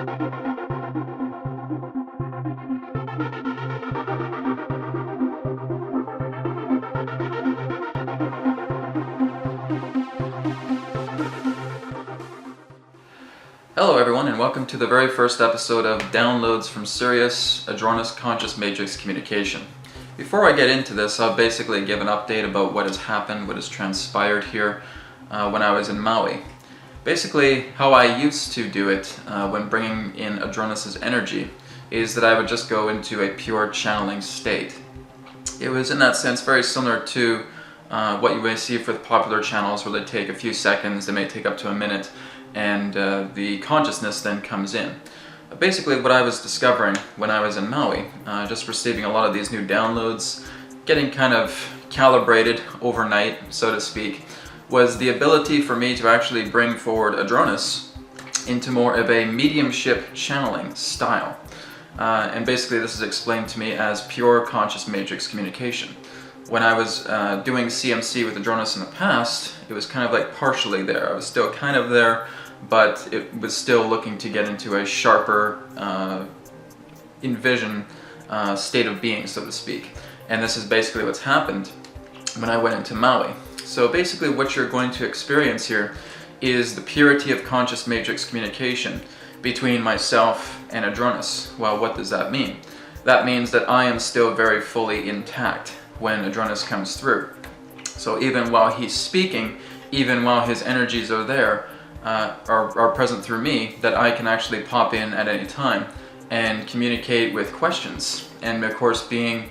Hello everyone, and welcome to the very first episode of Downloads from Sirius, Adronis Conscious Matrix Communication. Before I get into this, I'll basically give an update about what has happened, what has transpired here when I was in Maui. Basically, how I used to do it when bringing in Adronis' energy is that I would just go into a pure channeling state. It was in that sense very similar to what you may see for the popular channels where they take a few seconds, they may take up to a minute, and the consciousness then comes in. Basically what I was discovering when I was in Maui, just receiving a lot of these new downloads, getting kind of calibrated overnight, so to speak, was the ability for me to actually bring forward Adronis into more of a mediumship channeling style. And basically this is explained to me as pure conscious matrix communication. When I was doing CMC with Adronis in the past, it was kind of like partially there. I was still kind of there, but it was still looking to get into a sharper envision state of being, so to speak. And this is basically what's happened when I went into Maui. So basically what you're going to experience here is the purity of conscious matrix communication between myself and Adronis. Well, what does that mean? That means that I am still very fully intact when Adronis comes through. So even while he's speaking, even while his energies are there, are present through me, that I can actually pop in at any time and communicate with questions, and of course being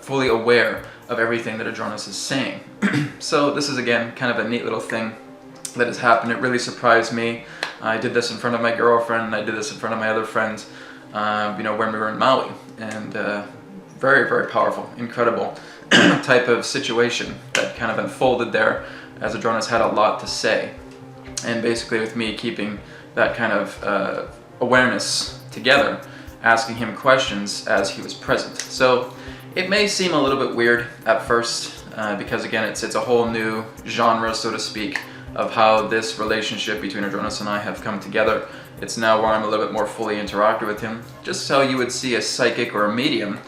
fully aware of everything that Adronis is saying. So this is again kind of a neat little thing that has happened. It really surprised me. I did this in front of my girlfriend, I did this in front of my other friends, when we were in Maui, and very, very powerful, incredible type of situation that kind of unfolded there as Adronis had a lot to say. And basically with me keeping that kind of awareness together, asking him questions as he was present. So it may seem a little bit weird at first because again it's a whole new genre, so to speak, of how this relationship between Adronis and I have come together. It's now where I'm a little bit more fully interactive with him, just how you would see a psychic or a medium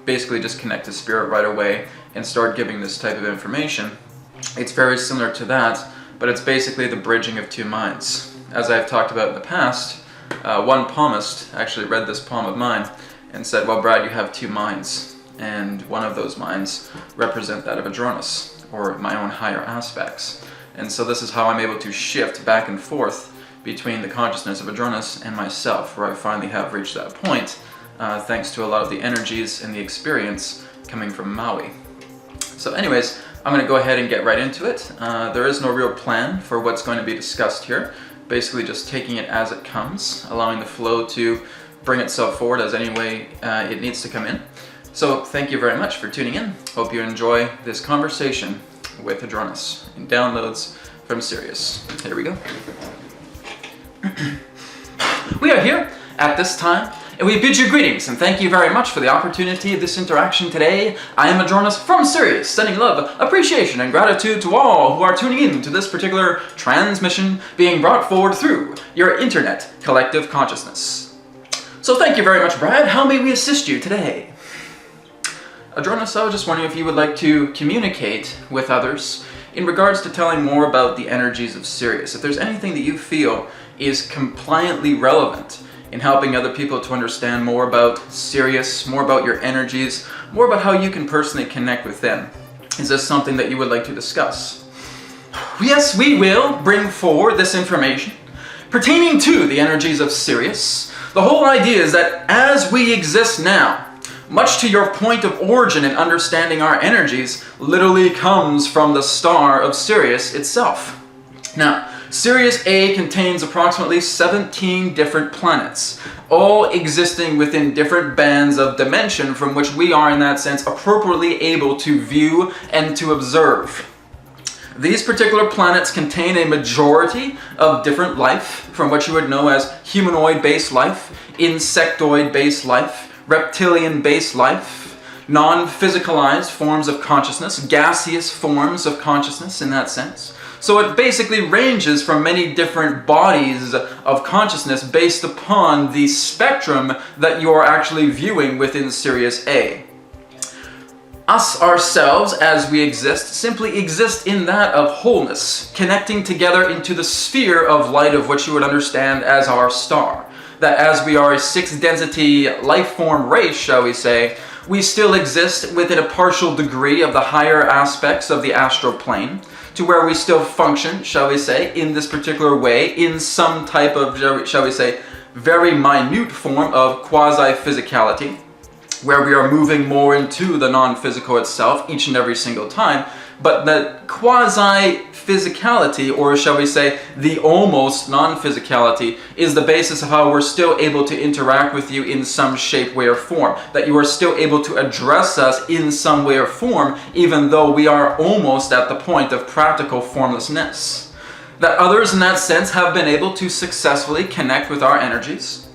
basically just connect to spirit right away and start giving this type of information. It's very similar to that, but it's basically the bridging of two minds. As I've talked about in the past, one palmist actually read this palm of mine and said, well, Brad, you have two minds, and one of those minds represent that of Adronis, or my own higher aspects. And so this is how I'm able to shift back and forth between the consciousness of Adronis and myself, where I finally have reached that point, thanks to a lot of the energies and the experience coming from Maui. So anyways, I'm going to go ahead and get right into it. There is no real plan for what's going to be discussed here. Basically just taking it as it comes, allowing the flow to bring itself forward as any way it needs to come in. So thank you very much for tuning in. Hope you enjoy this conversation with Adronis in Downloads from Sirius. Here we go. We are here at this time, and we bid you greetings and thank you very much for the opportunity of this interaction today. I am Adronis from Sirius, sending love, appreciation, and gratitude to all who are tuning in to this particular transmission being brought forward through your internet collective consciousness. So thank you very much, Brad. How may we assist you today? Adronis, I was just wondering if you would like to communicate with others in regards to telling more about the energies of Sirius. If there's anything that you feel is compliantly relevant in helping other people to understand more about Sirius, more about your energies, more about how you can personally connect with them. Is this something that you would like to discuss? Yes, we will bring forward this information pertaining to the energies of Sirius. The whole idea is that as we exist now, much to your point of origin in understanding our energies literally comes from the star of Sirius itself. Now, Sirius A contains approximately 17 different planets, all existing within different bands of dimension from which we are, in that sense, appropriately able to view and to observe. These particular planets contain a majority of different life, from what you would know as humanoid-based life, insectoid-based life, reptilian-based life, non-physicalized forms of consciousness, gaseous forms of consciousness in that sense. So it basically ranges from many different bodies of consciousness based upon the spectrum that you're actually viewing within Sirius A. Us ourselves, as we exist, simply exist in that of wholeness, connecting together into the sphere of light of what you would understand as our star. That as we are a 6th density life form race, shall we say, we still exist within a partial degree of the higher aspects of the astral plane, to where we still function, shall we say, in this particular way, in some type of, shall we say, very minute form of quasi-physicality, where we are moving more into the non-physical itself each and every single time. But the quasi-physicality, or shall we say, the almost non-physicality, is the basis of how we're still able to interact with you in some shape, way, or form. That you are still able to address us in some way or form, even though we are almost at the point of practical formlessness. That others, in that sense, have been able to successfully connect with our energies,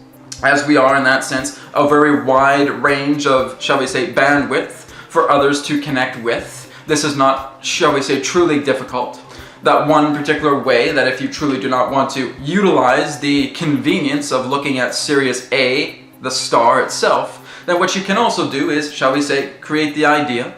as we are, in that sense, a very wide range of, shall we say, bandwidth for others to connect with. This is not, shall we say, truly difficult. That one particular way that if you truly do not want to utilize the convenience of looking at Sirius A, the star itself, then what you can also do is, shall we say, create the idea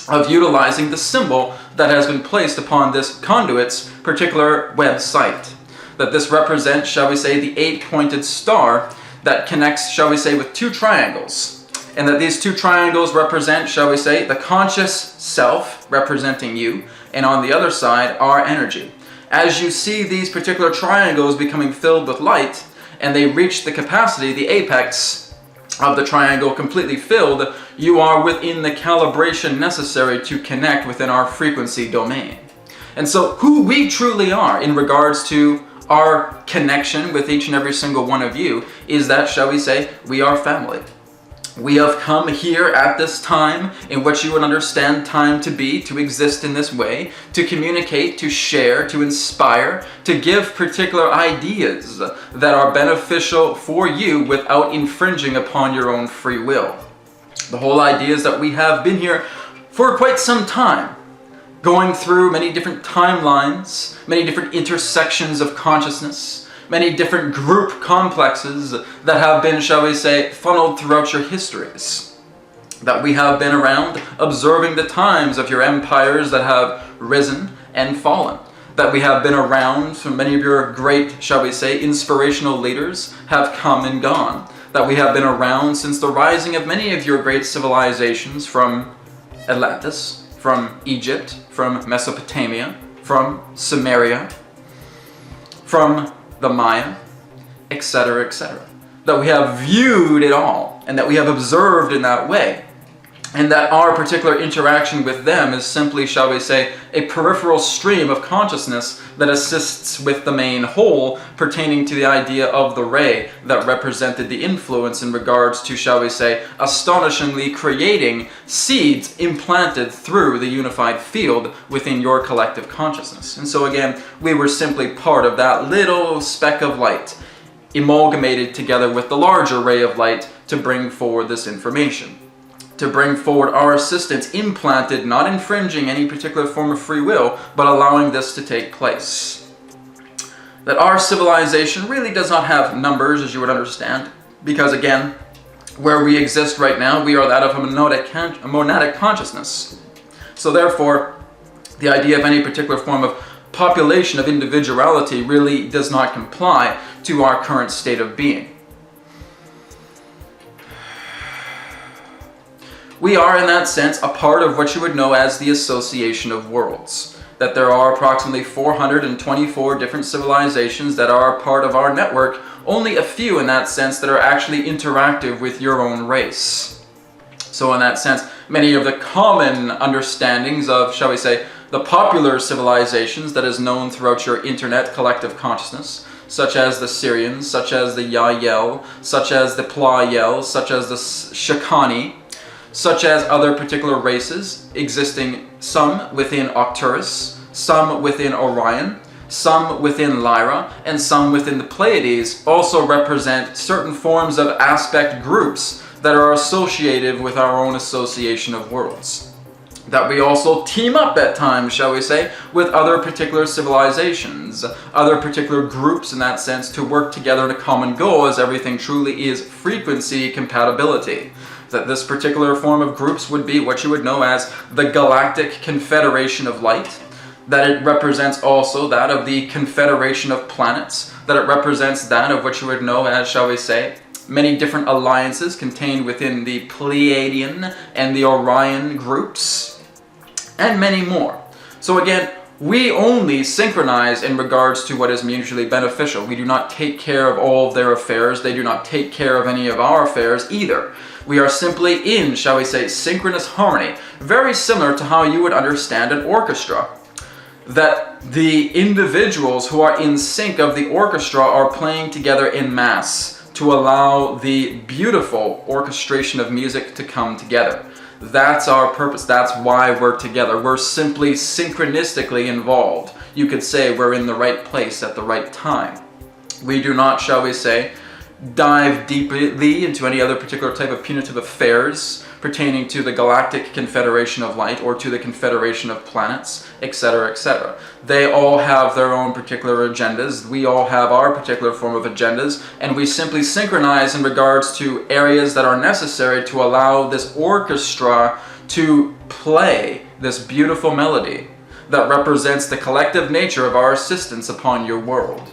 of utilizing the symbol that has been placed upon this conduit's particular website. That this represents, shall we say, the 8-pointed star that connects, shall we say, with 2 triangles. And that these 2 triangles represent, shall we say, the conscious self, representing you, and on the other side, our energy. As you see these particular triangles becoming filled with light, and they reach the capacity, the apex of the triangle completely filled, you are within the calibration necessary to connect within our frequency domain. And so who we truly are in regards to our connection with each and every single one of you is that, shall we say, we are family. We have come here at this time, in what you would understand time to be, to exist in this way, to communicate, to share, to inspire, to give particular ideas that are beneficial for you without infringing upon your own free will. The whole idea is that we have been here for quite some time, going through many different timelines, many different intersections of consciousness, many different group complexes that have been, shall we say, funneled throughout your histories. That we have been around observing the times of your empires that have risen and fallen. That we have been around, so many of your great, shall we say, inspirational leaders have come and gone. That we have been around since the rising of many of your great civilizations, from Atlantis, from Egypt, from Mesopotamia, from Sumeria, from the Maya, etc., etc. That we have viewed it all, and that we have observed in that way, and that our particular interaction with them is simply, shall we say, a peripheral stream of consciousness that assists with the main whole, pertaining to the idea of the ray that represented the influence in regards to, shall we say, astonishingly creating seeds implanted through the unified field within your collective consciousness. And so again, we were simply part of that little speck of light, amalgamated together with the larger ray of light to bring forward this information. To bring forward our assistance, implanted, not infringing any particular form of free will, but allowing this to take place. That our civilization really does not have numbers, as you would understand, because again, where we exist right now, we are that of a monadic consciousness. So therefore, the idea of any particular form of population of individuality really does not comply to our current state of being. We are, in that sense, a part of what you would know as the Association of Worlds. That there are approximately 424 different civilizations that are a part of our network, only a few in that sense that are actually interactive with your own race. So in that sense, many of the common understandings of, shall we say, the popular civilizations that is known throughout your internet collective consciousness, such as the Sirians, such as the Yael, such as the Playel, such as the Shakani, such as other particular races existing, some within Arcturus, some within Orion, some within Lyra, and some within the Pleiades, also represent certain forms of aspect groups that are associated with our own Association of Worlds. that we also team up at times, shall we say, with other particular civilizations, other particular groups in that sense, to work together in a common goal, as everything truly is frequency compatibility. That this particular form of groups would be what you would know as the Galactic Confederation of Light, that it represents also that of the Confederation of Planets, that it represents that of what you would know as, shall we say, many different alliances contained within the Pleiadian and the Orion groups, and many more. So again, we only synchronize in regards to what is mutually beneficial. We do not take care of all of their affairs. They do not take care of any of our affairs either. We are simply in, shall we say, synchronous harmony, very similar to how you would understand an orchestra. That the individuals who are in sync of the orchestra are playing together in mass to allow the beautiful orchestration of music to come together. That's our purpose. That's why we're together. We're simply synchronistically involved. You could say we're in the right place at the right time. We do not, shall we say, dive deeply into any other particular type of punitive affairs pertaining to the Galactic Confederation of Light or to the Confederation of Planets, etc., etc. They all have their own particular agendas. We all have our particular form of agendas, and we simply synchronize in regards to areas that are necessary to allow this orchestra to play this beautiful melody that represents the collective nature of our assistance upon your world.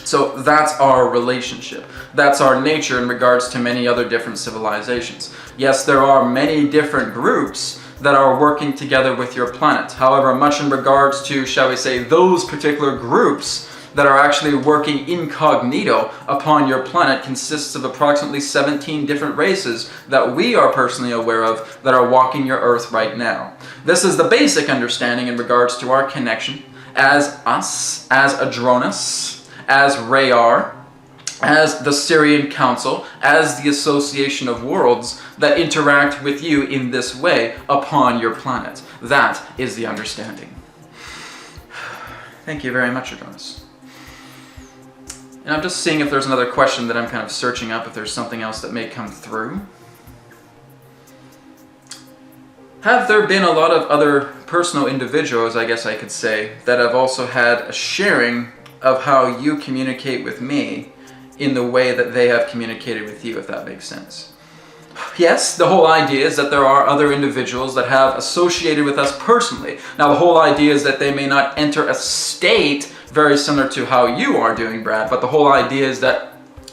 So that's our relationship. That's our nature in regards to many other different civilizations. Yes, there are many different groups that are working together with your planet. However, much in regards to, shall we say, those particular groups that are actually working incognito upon your planet consists of approximately 17 different races that we are personally aware of that are walking your Earth right now. This is the basic understanding in regards to our connection as us, as Adronis, as Rayar, as the Syrian Council, as the Association of Worlds that interact with you in this way upon your planet. That is the understanding. Thank you very much, Adronis. And I'm just seeing if there's another question that I'm kind of searching up, if there's something else that may come through. Have there been a lot of other personal individuals, I guess I could say, that have also had a sharing of how you communicate with me in the way that they have communicated with you, if that makes sense? Yes, the whole idea is that there are other individuals that have associated with us personally. Now, the whole idea is that they may not enter a state very similar to how you are doing, Brad, but the whole idea is that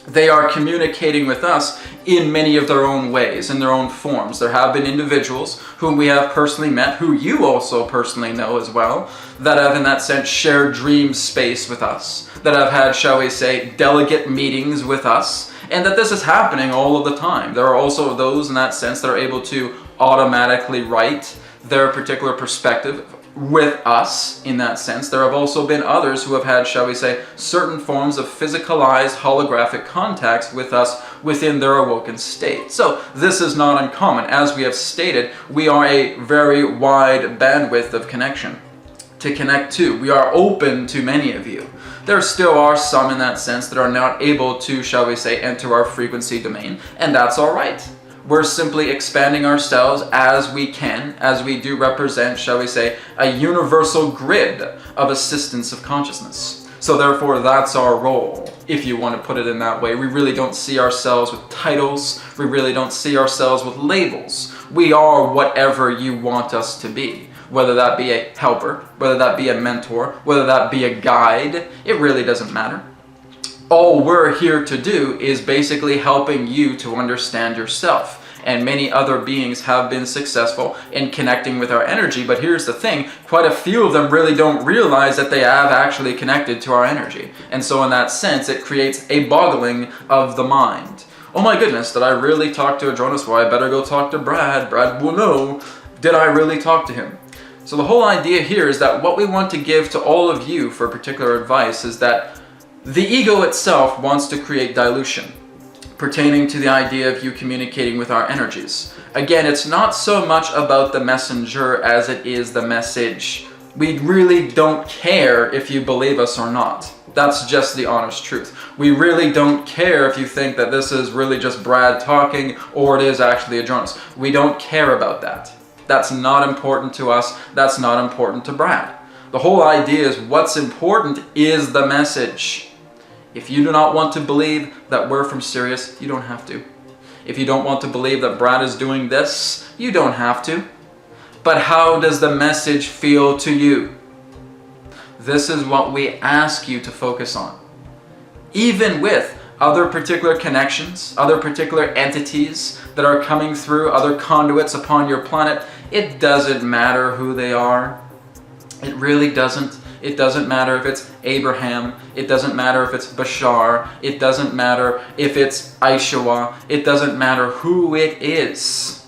they are communicating with us in many of their own ways, in their own forms. There have been individuals whom we have personally met, who you also personally know as well, that have in that sense shared dream space with us, that have had, shall we say, delegate meetings with us, and that this is happening all of the time. There are also those in that sense that are able to automatically write their particular perspective with us in that sense. There have also been others who have had, shall we say, certain forms of physicalized holographic contacts with us within their awoken state. So this is not uncommon. As we have stated, we are a very wide bandwidth of connection to connect to. We are open to many of you. There still are some in that sense that are not able to, shall we say, enter our frequency domain, and that's all right. We're simply expanding ourselves as we can, as we do represent, shall we say, a universal grid of assistance of consciousness. So therefore, that's our role, if you want to put it in that way. We really don't see ourselves with titles. We really don't see ourselves with labels. We are whatever you want us to be. Whether that be a helper, whether that be a mentor, whether that be a guide, it really doesn't matter. All we're here to do is basically helping you to understand yourself. And many other beings have been successful in connecting with our energy, but here's the thing, quite a few of them really don't realize that they have actually connected to our energy. And so in that sense, it creates a boggling of the mind. Oh my goodness, did I really talk to Adronis? Well, I better go talk to Brad. Brad will know. Did I really talk to him? So the whole idea here is that what we want to give to all of you for particular advice is that the ego itself wants to create dilution pertaining to the idea of you communicating with our energies. Again, it's not so much about the messenger as it is the message. We really don't care if you believe us or not. That's just the honest truth. We really don't care if you think that this is really just Brad talking or it is actually Adronis. We don't care about that. That's not important to us. That's not important to Brad. The whole idea is what's important is the message. If you do not want to believe that we're from Sirius, you don't have to. If you don't want to believe that Brad is doing this, you don't have to. But how does the message feel to you? This is what we ask you to focus on. Even with other particular connections, other particular entities that are coming through, other conduits upon your planet, it doesn't matter who they are. It really doesn't. It doesn't matter if it's Abraham. It doesn't matter if it's Bashar. It doesn't matter if it's Aishawa. It doesn't matter who it is.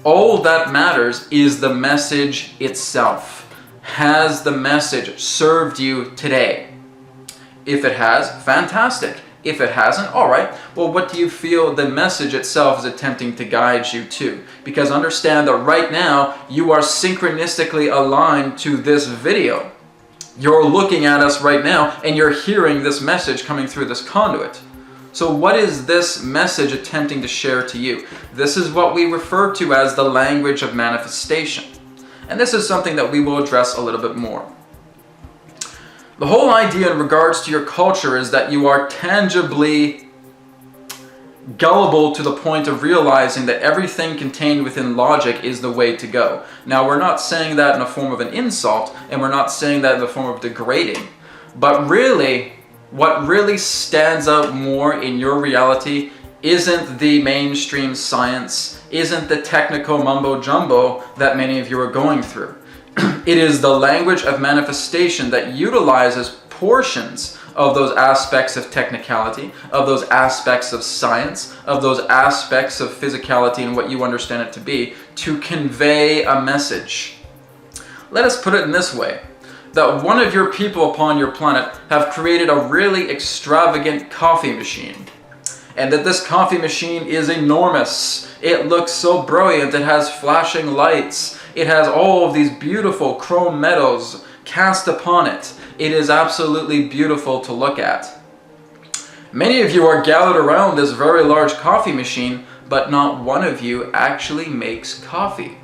All that matters is the message itself. Has the message served you today? If it has, fantastic. If it hasn't, all right, well, what do you feel the message itself is attempting to guide you to? Because understand that right now, you are synchronistically aligned to this video. You're looking at us right now, and you're hearing this message coming through this conduit. So what is this message attempting to share to you? This is what we refer to as the language of manifestation. And this is something that we will address a little bit more. The whole idea in regards to your culture is that you are tangibly gullible to the point of realizing that everything contained within logic is the way to go. Now, we're not saying that in a form of an insult, and we're not saying that in the form of degrading, but really, what really stands out more in your reality isn't the mainstream science, isn't the technical mumbo-jumbo that many of you are going through. It is the language of manifestation that utilizes portions of those aspects of technicality, of those aspects of science, of those aspects of physicality and what you understand it to be, to convey a message. Let us put it in this way, that one of your people upon your planet have created a really extravagant coffee machine. And that this coffee machine is enormous. It looks so brilliant. It has flashing lights. It has all of these beautiful chrome metals cast upon it. It is absolutely beautiful to look at. Many of you are gathered around this very large coffee machine, but not one of you actually makes coffee.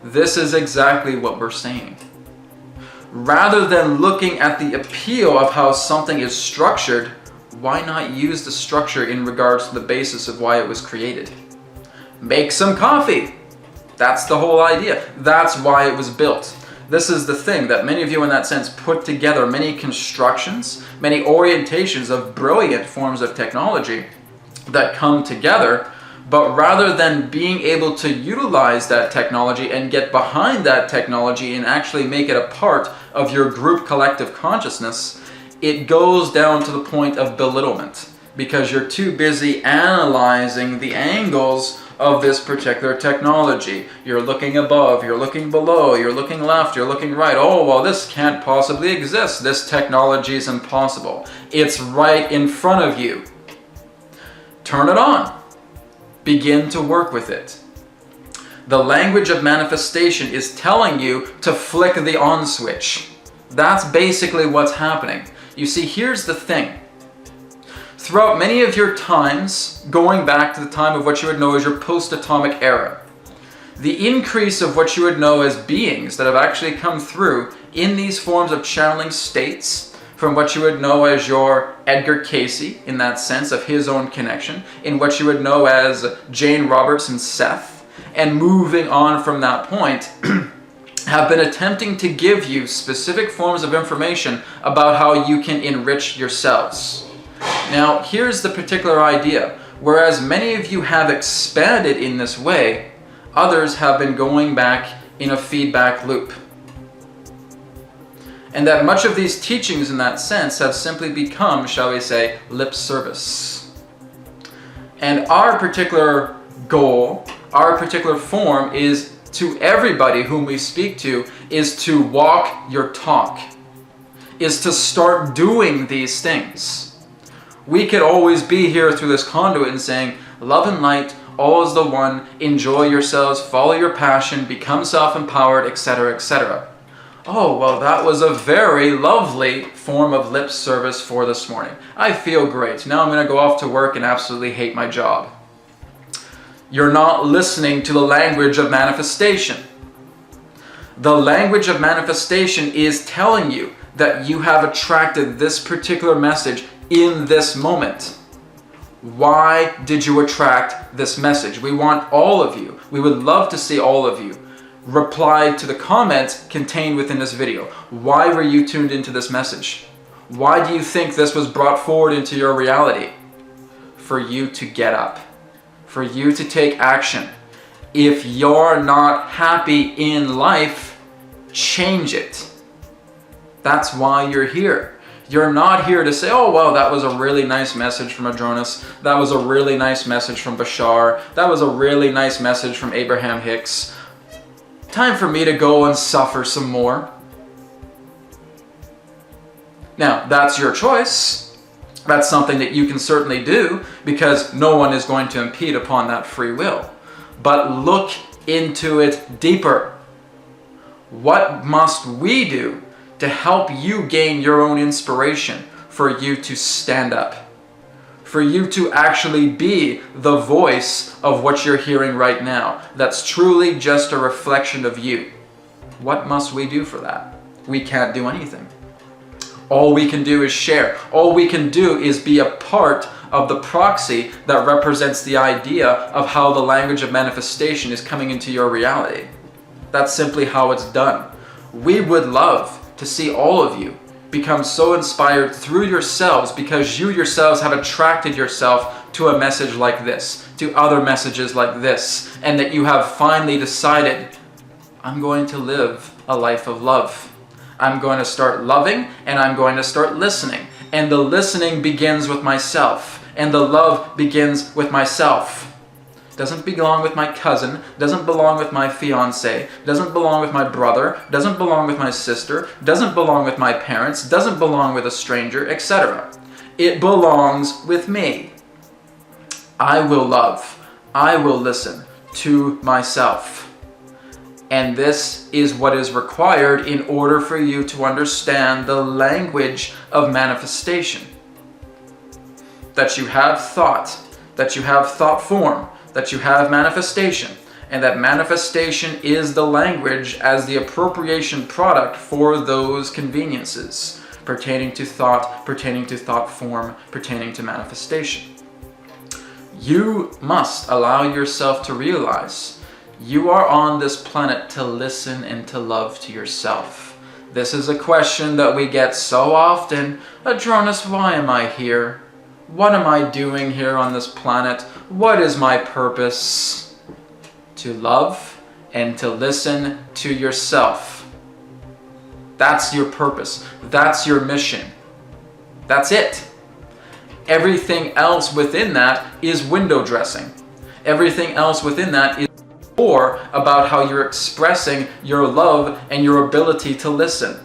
This is exactly what we're saying. Rather than looking at the appeal of how something is structured, why not use the structure in regards to the basis of why it was created? Make some coffee. That's the whole idea. That's why it was built. This is the thing that many of you in that sense put together many constructions, many orientations of brilliant forms of technology that come together, but rather than being able to utilize that technology and get behind that technology and actually make it a part of your group collective consciousness, it goes down to the point of belittlement because you're too busy analyzing the angles of this particular technology. You're looking above, you're looking below, you're looking left, you're looking right. Oh, well, this can't possibly exist. This technology is impossible. It's right in front of you. Turn it on. Begin to work with it. The language of manifestation is telling you to flick the on switch. That's basically what's happening. You see, here's the thing. Throughout many of your times, going back to the time of what you would know as your post-atomic era, the increase of what you would know as beings that have actually come through in these forms of channeling states, from what you would know as your Edgar Casey, in that sense of his own connection, in what you would know as Jane Roberts and Seth, and moving on from that point, have been attempting to give you specific forms of information about how you can enrich yourselves. Now, here's the particular idea. Whereas many of you have expanded in this way, others have been going back in a feedback loop. And that much of these teachings in that sense have simply become, shall we say, lip service. And our particular goal, our particular form is to everybody whom we speak to, is to walk your talk, is to start doing these things. We could always be here through this conduit and saying, love and light, all is the one, enjoy yourselves, follow your passion, become self-empowered, etc., etc. Oh, well, that was a very lovely form of lip service for this morning. I feel great. Now I'm going to go off to work and absolutely hate my job. You're not listening to the language of manifestation. The language of manifestation is telling you that you have attracted this particular message in this moment. Why did you attract this message? We want all of you. We would love to see all of you reply to the comments contained within this video. Why were you tuned into this message? Why do you think this was brought forward into your reality? For you to get up, for you to take action. If you're not happy in life, change it. That's why you're here. You're not here to say, oh, well, that was a really nice message from Adronis. That was a really nice message from Bashar. That was a really nice message from Abraham Hicks. Time for me to go and suffer some more. Now, that's your choice. That's something that you can certainly do because no one is going to impede upon that free will. But look into it deeper. What must we do to help you gain your own inspiration for you to stand up? For you to actually be the voice of what you're hearing right now. That's truly just a reflection of you. What must we do for that? We can't do anything. All we can do is share. All we can do is be a part of the proxy that represents the idea of how the language of manifestation is coming into your reality. That's simply how it's done. We would love to see all of you become so inspired through yourselves because you yourselves have attracted yourself to a message like this, to other messages like this, and that you have finally decided, I'm going to live a life of love. I'm going to start loving and I'm going to start listening. And the listening begins with myself and the love begins with myself. Doesn't belong with my cousin, doesn't belong with my fiance, doesn't belong with my brother, doesn't belong with my sister, doesn't belong with my parents, doesn't belong with a stranger, etc. It belongs with me. I will love, I will listen to myself. And this is what is required in order for you to understand the language of manifestation. That you have thought, that you have thought form, that you have manifestation, and that manifestation is the language as the appropriation product for those conveniences pertaining to thought form, pertaining to manifestation. You must allow yourself to realize you are on this planet to listen and to love to yourself. This is a question that we get so often. Adronis, why am I here? What am I doing here on this planet? What is my purpose? To love and to listen to yourself. That's your purpose. That's your mission. That's it. Everything else within that is window dressing. Everything else within that is more about how you're expressing your love and your ability to listen.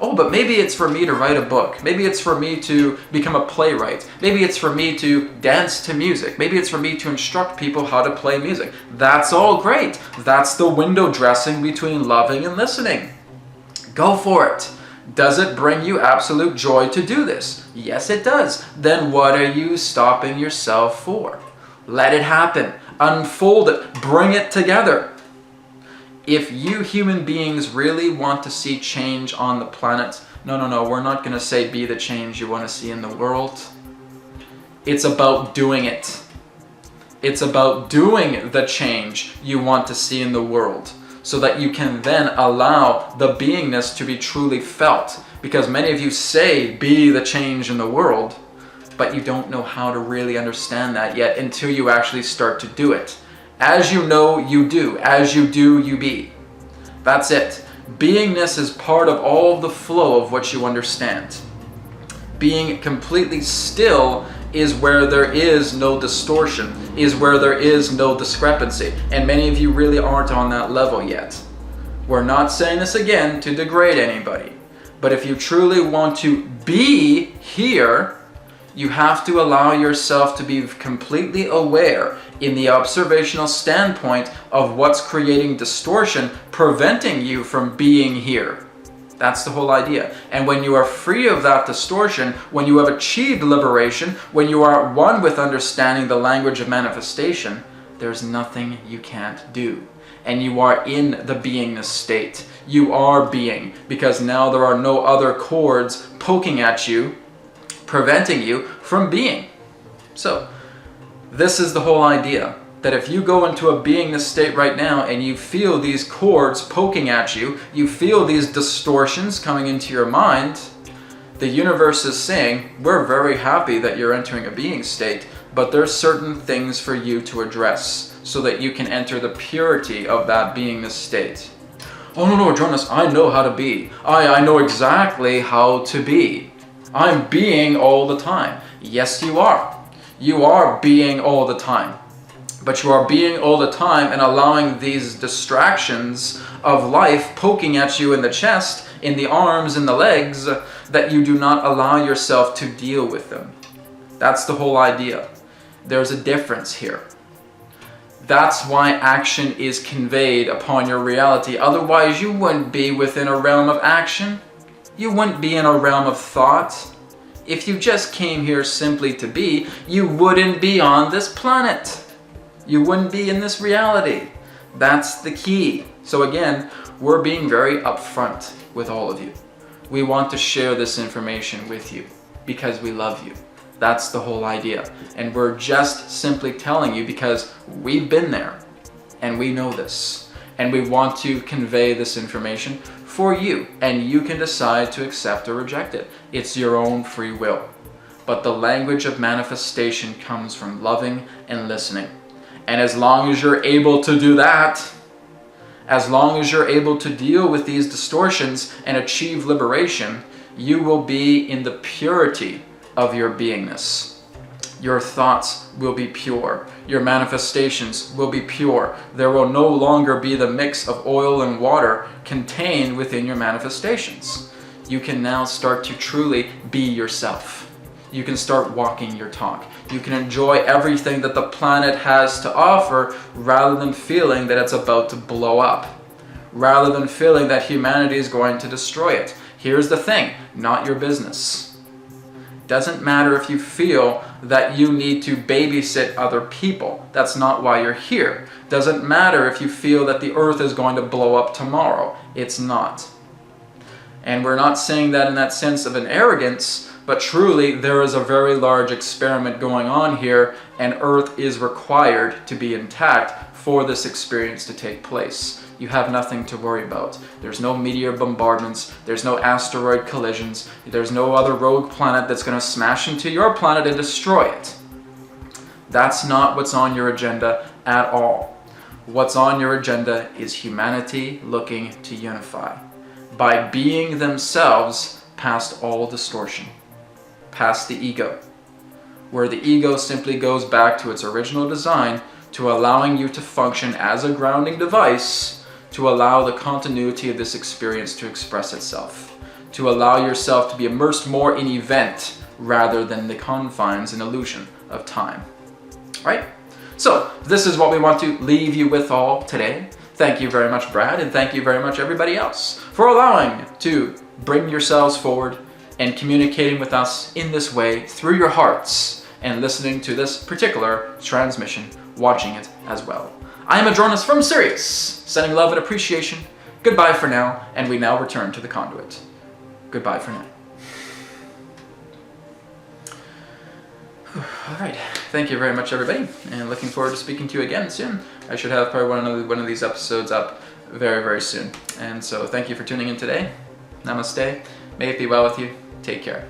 Oh, but maybe it's for me to write a book. Maybe it's for me to become a playwright. Maybe it's for me to dance to music. Maybe it's for me to instruct people how to play music. That's all great. That's the window dressing between loving and listening. Go for it. Does it bring you absolute joy to do this? Yes, it does. Then what are you stopping yourself for? Let it happen. Unfold it. Bring it together. If you human beings really want to see change on the planet, no, we're not going to say be the change you want to see in the world. It's about doing it. It's about doing the change you want to see in the world so that you can then allow the beingness to be truly felt. Because many of you say be the change in the world, but you don't know how to really understand that yet until you actually start to do it. As you know, you do. As you do, you be. That's it. Beingness is part of all of the flow of what you understand. Being completely still is where there is no distortion, is where there is no discrepancy. And many of you really aren't on that level yet. We're not saying this again to degrade anybody. But if you truly want to be here, you have to allow yourself to be completely aware in the observational standpoint of what's creating distortion, preventing you from being here. That's the whole idea. And when you are free of that distortion, when you have achieved liberation, when you are one with understanding the language of manifestation, there's nothing you can't do. And you are in the beingness state. You are being, because now there are no other cords poking at you, preventing you from being. So, this is the whole idea. That if you go into a beingness state right now and you feel these cords poking at you, you feel these distortions coming into your mind, the universe is saying, we're very happy that you're entering a being state, but there's certain things for you to address so that you can enter the purity of that beingness state. Oh no, Adronis, I know how to be. I know exactly how to be. I'm being all the time. Yes, you are. You are being all the time. But you are being all the time and allowing these distractions of life poking at you in the chest, in the arms, in the legs, that you do not allow yourself to deal with them. That's the whole idea. There's a difference here. That's why action is conveyed upon your reality. Otherwise, you wouldn't be within a realm of action. You wouldn't be in a realm of thought. If you just came here simply to be, you wouldn't be on this planet. You wouldn't be in this reality. That's the key. So again, we're being very upfront with all of you. We want to share this information with you because we love you. That's the whole idea. And we're just simply telling you because we've been there and we know this. And we want to convey this information for you. And you can decide to accept or reject it. It's your own free will. But the language of manifestation comes from loving and listening. And as long as you're able to do that, as long as you're able to deal with these distortions and achieve liberation, you will be in the purity of your beingness. Your thoughts will be pure. Your manifestations will be pure. There will no longer be the mix of oil and water contained within your manifestations. You can now start to truly be yourself. You can start walking your talk. You can enjoy everything that the planet has to offer rather than feeling that it's about to blow up. Rather than feeling that humanity is going to destroy it. Here's the thing, not your business. Doesn't matter if you feel that you need to babysit other people. That's not why you're here. Doesn't matter if you feel that the earth is going to blow up tomorrow. It's not. And we're not saying that in that sense of an arrogance, but truly there is a very large experiment going on here, and Earth is required to be intact for this experience to take place. You have nothing to worry about. There's no meteor bombardments, there's no asteroid collisions, there's no other rogue planet that's going to smash into your planet and destroy it. That's not what's on your agenda at all. What's on your agenda is humanity looking to unify by being themselves past all distortion. Past the ego, where the ego simply goes back to its original design to allowing you to function as a grounding device to allow the continuity of this experience to express itself, to allow yourself to be immersed more in event rather than the confines and illusion of time. Right? So this is what we want to leave you with all today. Thank you very much, Brad, and thank you very much everybody else for allowing to bring yourselves forward and communicating with us in this way through your hearts and listening to this particular transmission, watching it as well. I am Adronis from Sirius, sending love and appreciation. Goodbye for now, and we now return to the conduit. Goodbye for now. All right, thank you very much, everybody, and looking forward to speaking to you again soon. I should have probably one of these episodes up very, very soon. And so thank you for tuning in today. Namaste. May it be well with you. Take care.